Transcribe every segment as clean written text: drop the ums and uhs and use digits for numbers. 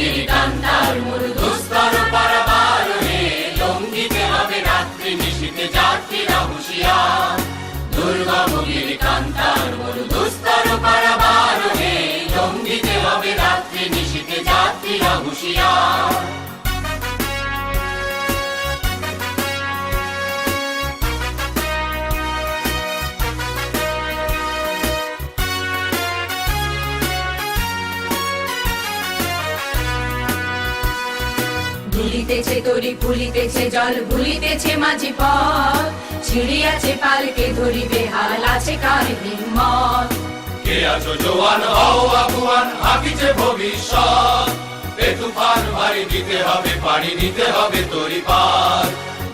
গিরিকান্তার মরু দুস্তর পারাবার হে, লঙ্ঘিতে হবে রাত্রি নিশীথে যাত্রীরা হুঁশিয়ার। দুর্গম গিরিকান্তার মরু দুস্তর পারাবার হে, লঙ্ঘিতে হবে রাত্রি নিশীথে যাত্রীরা হুঁশিয়ার। দুলিতেছে তরি ফুলিতেছে জল ভুলিতেছে মাঝি পথ, ছিড়িয়াছে পালকে ধরিবে হাল আছে কার হিম্মত। কে আছো জোয়ান হও আগুয়ান, হাকিছে ভবিষ্যৎ। এ তুফান ভারী দিতে হবে পাড়ি দিতে হবে তরি পার।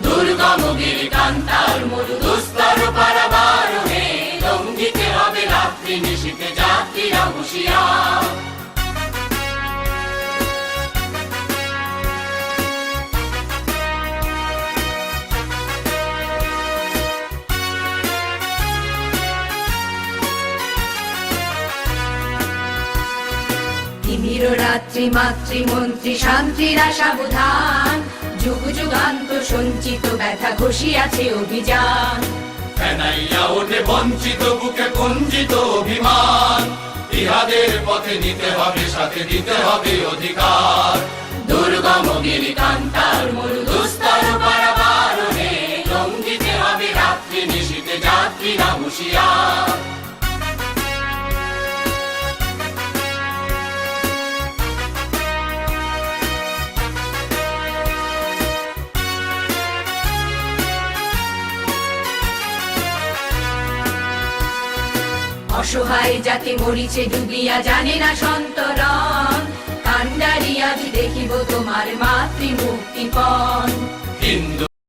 দুর্গম গিরিকান্তার মরু দুস্তর পারাবার হে, লঙ্ঘিতে হবে রাত্রি নিশীথে যাত্রীরা হুঁশিয়ার। তিমির রাত্রি মাতৃমন্ত্রী শান্তিরা সাবধান, যুগ যুগান্ত সঞ্চিত ব্যথা ঘষিয়াছে অভিযান। ফেনাইয়া ওঠে বঞ্চিত বুকে কুঞ্চিত অভিমান, ইহাদের পথে নিতে হবে সাথে দিতে হবে অধিকার। দুর্গম গিরিকান্তার মরু দুস্তর পারাবার হে, লঙ্ঘিতে হবে রাত্রি নিশীথে যাত্রীরা হুঁশিয়ার। অসহায় জাতি মরিছে ডুবিয়া জানে না সন্তরণ, কান্ডারি আজ দেখিব তোমার মাতৃ মুক্তিপণ।